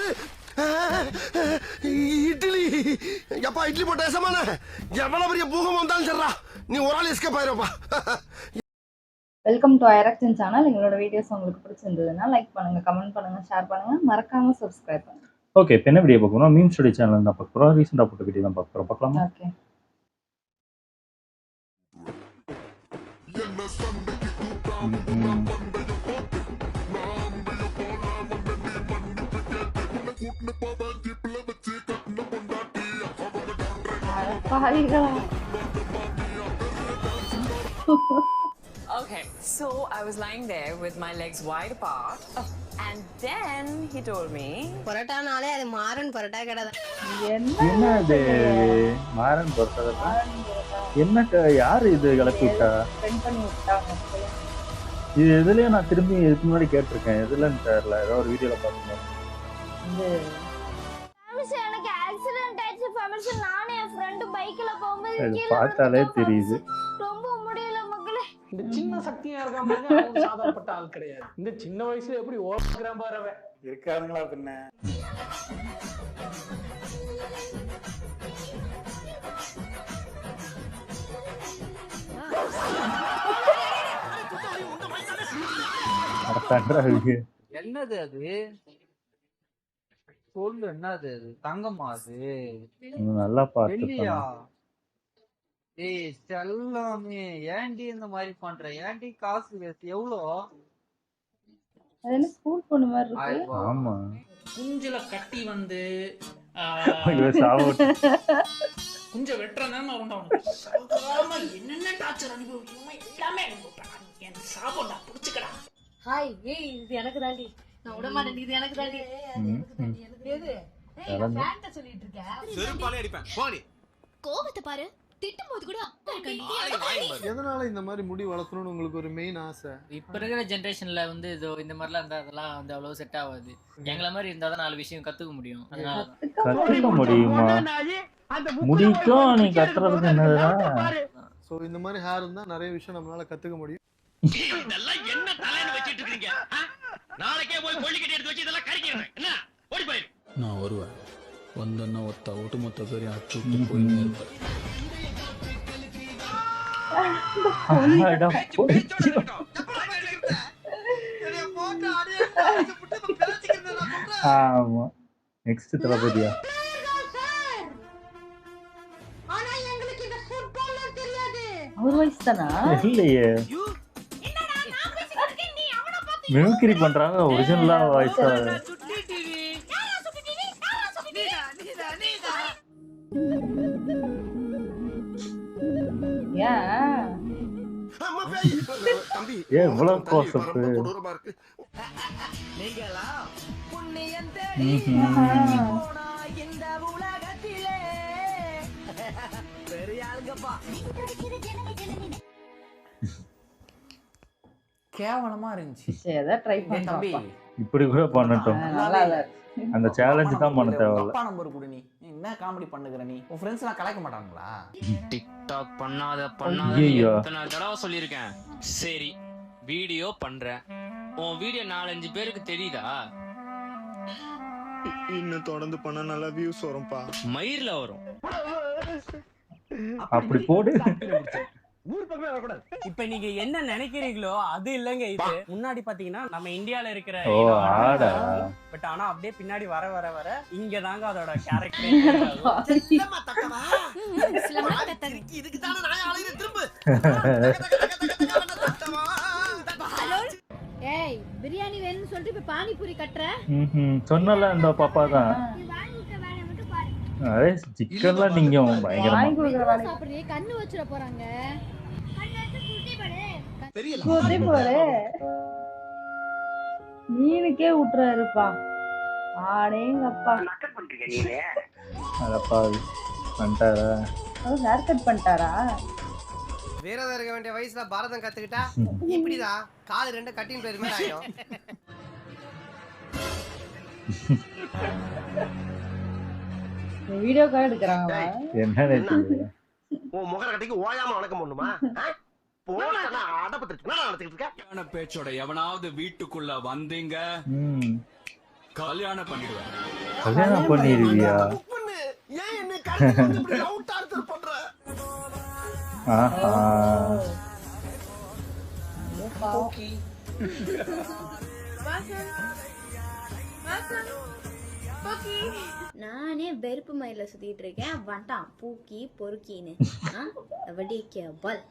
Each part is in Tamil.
என்னது இட்லி? எப்பா இட்லி போட்ட ஏசமான எவ்வளவு பெரிய பூகம் வந்தாலும் சரிடா, நீ ஒரு ஆள் எஸ்கேப் ஆயிருப்பா. வெல்கம் டு ஐரக்ஷன் சேனல். எங்களோட வீடியோஸ் உங்களுக்கு பிடிச்சிருந்ததுன்னா லைக் பண்ணுங்க, கமெண்ட் பண்ணுங்க, ஷேர் பண்ணுங்க, மறக்காம சப்ஸ்கிரைப் பண்ணுங்க. ஓகே, இப்போ என்ன வீடியோ பார்க்க போறோம்? மீம் ஸ்டுடியோ சேனல் தான் பார்க்க போறோம். ரீசெண்டாக போட்ட வீடியோ தான் பார்க்க போறோம். பார்க்கலாமா? Okay. Okay, so I was lying there with my legs wide apart, and then he told me, பரோட்டானாலே அது மாறன் பரோட்டா கடை. என்ன இது மாறன் பொறுத்தவரை என்ன யாரு இது கிளப்பி விட்டா? இது எதுலயும் நான் திரும்பி இதுக்கு முன்னாடி கேட்டிருக்கேன், எதுலன்னு தெரியல. ஏதோ ஒரு வீடியோல பார்க்கும்போது எனக்கு ஆக்சிடென்ட் ஆயிடுச்சு ஃபேமிலி. நானே என் ஃப்ரெண்ட் பைக்ல போகும்போது அது பார்த்தாலே தெரியுது. ரொம்ப முடியல மக்களே. இந்த சின்ன சக்தியா இருக்க மாதிரி அவன் சாதாரணப்பட்ட ஆள் கிடையாது. இந்த சின்ன வயசுல எப்படி ஓடுறான் பாருவே. இருக்காங்களா பின்ன? என்னது அது? சொல்லு, என்னது அது? தங்கம்மா அது? நல்லா வெள்ளியா? ஏய் செல்லமே, ஏன்டி இந்த மாதிரி பண்ற? ஏன்டி காசு வேஸ்ட்? எவ்வளோ? அது என்ன ஸ்கூல் பொண்ணு மாதிரி இருக்கு. ஆமா, குஞ்சில கட்டி வந்து குஞ்ச வெட்டுறேன்னு என்னென்ன டார்ச்சர் அனுபவிக்கணுமோ எல்லாமே அனுபவிப்பேன். என் சாபம்டா புடிச்சுக்கடா. ஹாய், ஏய் இது எனக்கு தாண்டி. நான் விட மாட்டேன், இது எனக்கு தாண்டி. எது? ஏய் நான் ஃபேன்ட்ட சொல்லிட்டு இருக்கேன். செருப்பாலே அடிப்பேன். போடி. கோவத்தை பாரு, திட்டும்போது கூட எதனால இந்த மாதிரி முடி வளர்க்கணும்னு உங்களுக்கு ஒரு மெயின் ஆசை? இப்ப இருக்கிற ஜெனரேஷன்ல வந்து இதோ இந்த மாதிரிலாம் இருந்தா அதெல்லாம் வந்து அவ்வளவு செட் ஆகாது. எங்களை மாதிரி இருந்தா தான் 4 விஷயம் கத்துக்க முடியும். அதனால கத்துக்க முடியுமா? முடிக்கும் நீ கத்துறதுக்கு என்னதுடா? சோ இந்த மாதிரி ஹேர் இருந்தா நிறைய விஷயம் நம்மளால கத்துக்க முடியும். இதெல்லாம் என்ன தலையில வச்சிட்டு இருக்கீங்க? நாளைக்கே போய் கொள்ளி கட்டி எடுத்து வச்சு இதெல்லாம் கறிக்கிறேன். என்ன ஓடி போயிரு. நான் வருவேன். வந்தன்னா ஒத்த ஒட்டுமொத்த பேரையும் அச்சுட்டு போயின்னு இருப்பேன். ஆமா, நெக்ஸ்ட் தளபதியா? அவர் வயசு தானா? இல்லையே, மிமிக்ரி பண்றாங்க. ஒரிஜினலா வாய்ஸா தம்பி இவ்வளவு க்ளோஸ்அப்? கேவலமா இருந்துச்சு. ஏதோ ட்ரை பண்ணி தம்பி இப்படி கூட பண்ணட்டும். நல்லா இல்ல. அந்த சேலஞ்ச் தான் பண்ண தேவையில்ல. அப்பா நம்பர் கொடு. நீ என்ன காமெடி பண்ணுகிற? நீ உன் ஃப்ரெண்ட்ஸ் எல்லாம் கலாய்க்க மாட்டாங்களா? டிக்டாக் பண்ணாத எத்தனை தடவை சொல்லியிருக்கேன். சரி, வீடியோ பண்றேன். உன் வீடியோ 4-5 பேருக்கு தெரியுதா? இன்னும் தொடர்ந்து பண்ணா நல்லா வியூஸ் வரும்பா. மயிர்ல வரும். அப்படி போடு. ஊர் பக்கமே வரக்கூடாது. இப்ப நீங்க என்ன நினைக்கிறீங்களோ அது இல்லங்க. இது முன்னாடி பாத்தீங்கன்னா நம்ம இந்தியால இருக்கிற பட் ஆனா அப்படியே பின்னாடி வர வர வர இங்க தாங்க அதோட கேரக்டர். இதுக்கு தான நான் அலையிற திரும்ப. ஏய் பிரியாணி வேணும்னு சொல்லிட்டு இப்ப பானிபூரி கட்டற. சொன்னல அந்த பாப்பா தான். அரே சிக்கன்லாம் நீங்க பயங்கரமா சாப்பிடுறீ. கண்ணு வச்சிர போறாங்க. கண்ணு வச்சு குட்டி பாரு. பெரிய குட்டி பாரு. மீனுக்கே ஊட்றாருப்பா. ஆடேங்கப்பா. நக்கல் பண்றீங்க நீங்க. அடப்பா பண்ணிட்டாரா? அவர் ஹேர் கட் பண்ணிட்டாரா? வேறதா இருக்க வேண்டிய வயசுல பாரதம் கத்துக்கிட்டா இப்படிதான் கால் ரெண்டு கட்டிங் பேர் மாதிரி ஆயிடும். வீடியோ கால் எடுக்கறாங்க. என்ன நினைச்சீங்க? உன் முகர கட்டிக்கு ஓயாம வணக்கம் பண்ணுமா? போடா அடபத்திட்டு நான் நடத்திட்டு இருக்கேன். பேச்சோட எவனாவது வீட்டுக்குள்ள வந்தீங்க கல்யாணம் பண்ணிடுவேன். கல்யாணம் பண்ணிடுவியா? ஏன் என்ன கரெக்ட் இப்படி லவ் டார்ச்சர் பண்ற? ஆஹா. நானே வெறுப்பு மயில சுத்திட்டு இருக்கேன், வண்டான் பூக்கி பொறுக்கின்னு வடிக்க பால்.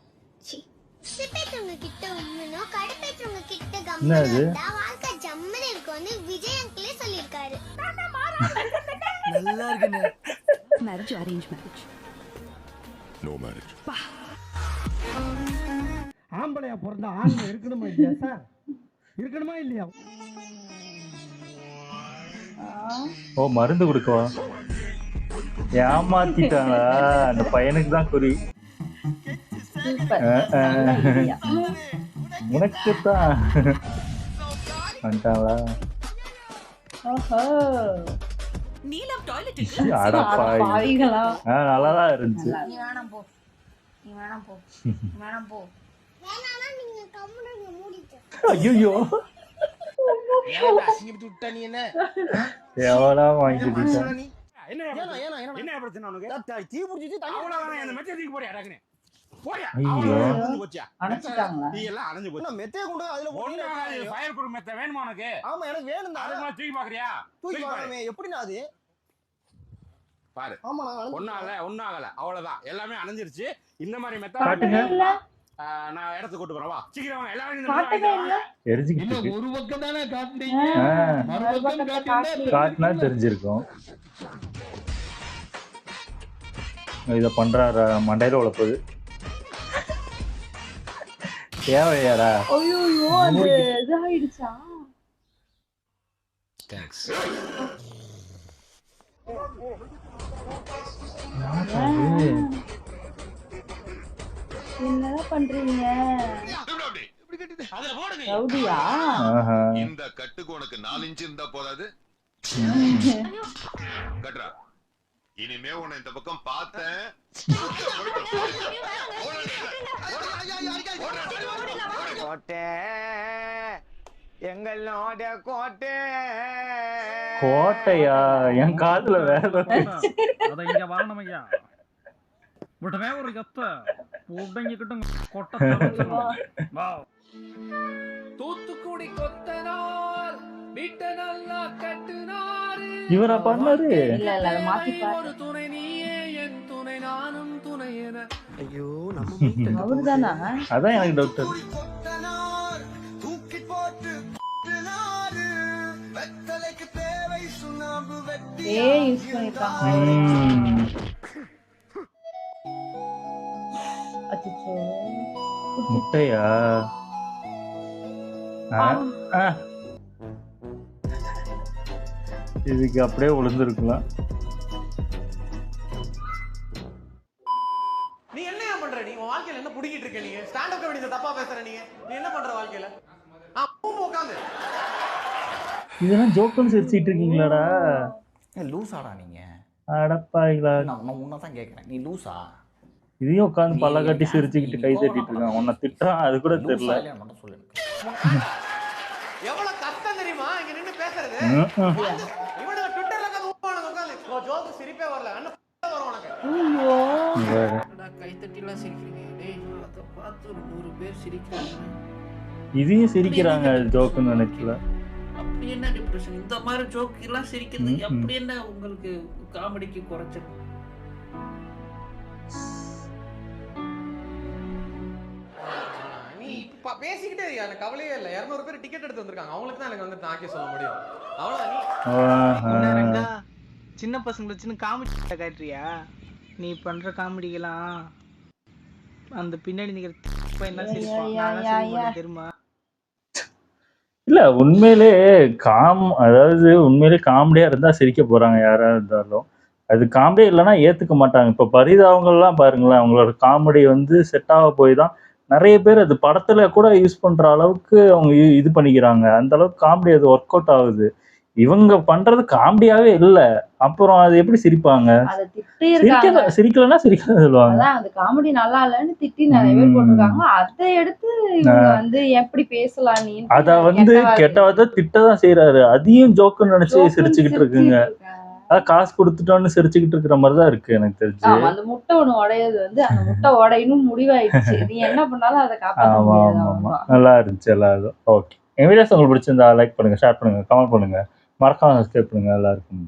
சிப்பேற்றவங்க கிட்ட உண்மைனோ கடுப்பேற்றவங்க கிட்ட கம்மியா வாழ்க்கை ஜம்மனே இருக்கும்னு விஜய் அங்கிளே சொல்லியிருக்காரு. நல்லா இருக்குனே. Marriage arrange marriage? No marriage. ஆம்பளையா பிறந்தா ஆண்மை இருக்கணுமா இல்லையா சார்? இருக்கணுமா இல்லையா? ஓ, மருந்து கொடுக்கவா? ஏமாத்திட்டாங்களா? அந்த பையனுக்கு தான் குறி. உனக்கு தான் வந்துட்டாங்களா? நீலம் டாய்லெட் பாவிகளா. நல்லாதான் இருந்துச்சு. நீ வேணாம் போ, நீ வேணாம் போ, வேணாம் போ. வேணானா நீங்க கம்முனு மூடிட்டு. ஐயோ, அசிங்கப்பட்டு விட்டா நீ என்ன? எவ்வளோ வாங்கிட்டு என்ன என்ன பிரச்சனை உனக்கு? தீ புடிச்சிட்டு தண்ணி அவ்வளவுதான். அந்த மெத்தை தூக்கி போறியா டக்குனு? போயா. ஐயோ. போச்சா? அணைச்சிட்டாங்களா? நீ எல்லாம் அணைஞ்சு போச்சு. நான் மெத்தைய கொண்டு அதுல ஒண்ணு ஃபயர் ப்ரூஃப் மெத்தை வேணுமா உனக்கு? ஆமா எனக்கு வேணும் தான். அதுக்கு தூக்கி பாக்குறியா? தூக்கி வரமே எப்படினா அது? பாரு. ஆமா நான் ஒண்ணாகல அவ்வளவுதான். எல்லாமே அணைஞ்சிருச்சு. இந்த மாதிரி மெத்தை காட்டுங்க. நான் இடத்துக்கு கூட்டு போறேன். வா சீக்கிரம் வாங்க. காட்டுங்க இல்ல. எரிஞ்சுக்கிட்டு இருக்கு. ஒரு பக்கம் தானே காட்டுறீங்க. மறுபக்கம் காட்டுங்க. காட்டினா தெரிஞ்சிருக்கும். இத பண்றாரா? மண்டையில உழப்புது. தேவையாடா? ஐயோ, அது இதாயிடுச்சா? தேங்க்ஸ். என்னடா பண்றீங்க? அதுல போடுங்க. ரவுடியா? இந்த கட்டுக்கு உனக்கு 4 இன்ச் இருந்தா போதாது. கட்றா. இனிமே உன்னை இந்த பக்கம் பார்த்தேன். கோட்டை எங்களோட கோட்டை. கோட்டையா? என் காதுல வேற அத இங்க வரணும் ஐயா. உடனே ஒரு கத்த உடங்கிக்கிட்டும் கொட்ட வா. தூத்துக்குடி கொத்தனார் வீட்டை நல்லா கட்டுனாரு. இவரா பண்ணாரு? இல்ல அது மாத்தி பாரு. ஒரு துணை நீயே என் துணை நானும் துணை என. ஐயோ நம்ம அவர்தானா? அதான் எனக்கு டவுட். கொத்தனார் தூக்கி போட்டு நாரு வெத்தலைக்கு தேவை சுண்ணாம்பு வெட்டி. யூஸ் பண்ணிருக்காங்க. அச்சச்சோ. முட்டையா? இதுக்கு அப்படியே விழுந்துருக்கலாம். நீ என்ன பண்ற? நீ உன் வாழ்க்கையில என்ன புடிக்கிட்டு இருக்க? நீங்க ஸ்டாண்ட் அப் கமெடி தப்பா பேசுற. நீ என்ன பண்ற வாழ்க்கையில? உட்காந்து இதெல்லாம் ஜோக்குன்னு சிரிச்சிட்டு இருக்கீங்களாடா? லூசாடா நீங்க? அடப்பாங்களா? நான் உன்னதான் கேக்குறேன். நீ லூசா? இதையும் உட்காந்து பல்ல கட்டி சிரிச்சுக்கிட்டு கை தட்டிட்டு இருக்கான். உன்னை திட்டுறான், அது கூட தெரியல. மட்டும் சொல்லு. எவ்வளவு கஷ்டம் தெரியுமா இங்க நின்னு பேசுறது? இவனுங்க ட்விட்டர்ல உட்காந்து ஜோக்கு சிரிப்பே வரல. அண்ணன் வரும் உனக்கு. ஐயோ. கை தட்டிலாம் சிரிக்கிறீங்க. டேய் அத பார்த்து ஒரு 100 பேர் சிரிக்கிறாங்க. இதையும் சிரிக்கிறாங்க ஜோக்குன்னு நினைக்கல. அப்படி என்ன டிப்ரெஷன்? இந்த மாதிரி ஜோக் எல்லாம் சிரிக்கிறது அப்படி என்ன உங்களுக்கு காமெடிக்கு குறைச்சல்? நீ பேசிக்கிட்டே அந்த கவலையே இல்ல. 200 பேர் டிக்கெட் எடுத்து வந்திருக்காங்க. அவங்களுக்கு தான் எனக்கு வந்து தாக்கி சொல்ல முடியும். ஆஹா. சின்ன பசங்களை சின்ன காமெடி காட்டுறியா? நீ பண்ற காமெடிக்கெல்லாம் அந்த பின்னாடி நிக்கிற என்ன சிரிப்பான் தெரியுமா? இல்ல உண்மையிலே அதாவது உண்மையிலே காமெடியா இருந்தா சிரிக்க போறாங்க யாரா இருந்தாலும். அது காமெடியா இல்லைன்னா ஏத்துக்க மாட்டாங்க. இப்ப பரிதாபங்கள்லாம் பாருங்களேன், அவங்களோட காமெடி வந்து செட் ஆக போய் தான் நிறைய பேர் அது படத்துல கூட யூஸ் பண்ற அளவுக்கு அவங்க இது பண்ணிக்கிறாங்க. அந்த அளவுக்கு காமெடி அது ஒர்க் அவுட் ஆகுது. இவங்க பண்றது காமெடியாவே இல்ல. அப்புறம் அது எப்படி சிரிப்பாங்க? அதை திட்டி இருக்காங்க. சிரிக்கலன்னா சிரிக்கலன்னு சொல்லுவாங்க. அதான் அது காமெடி நல்லா இல்லைன்னு திட்டி நிறைய பேர் போட்டிருக்காங்க. அதை எடுத்து இவங்க வந்து எப்படி பேசலாம் நீ அத வந்து கெட்ட வார்த்தை திட்டதான் செய்யறாரு. அதையும் ஜோக்குன்னு நினைச்சு சிரிச்சுக்கிட்டு இருக்குங்க. அதான் காசு கொடுத்துட்டோன்னு சிரிச்சுக்கிட்டு இருக்கிற மாதிரிதான் இருக்கு எனக்கு தெரிஞ்சு. அந்த முட்டை ஒண்ணு உடையது வந்து அந்த முட்டை உடையணும் முடிவாயிடுச்சு. நீ என்ன பண்ணாலும் அதை காப்பாற்ற முடியாது. நல்லா இருந்துச்சு எல்லாரும். ஓகே, என் வீடியோஸ் உங்களுக்கு பிடிச்சிருந்தா லைக் பண்ணுங்க, ஷேர் பண்ணுங்க, கமெண்ட் பண்ணுங்க, மறக்காம சப்ஸ்கிரைப் பண்ணுங்க. எல்லாருக்கும்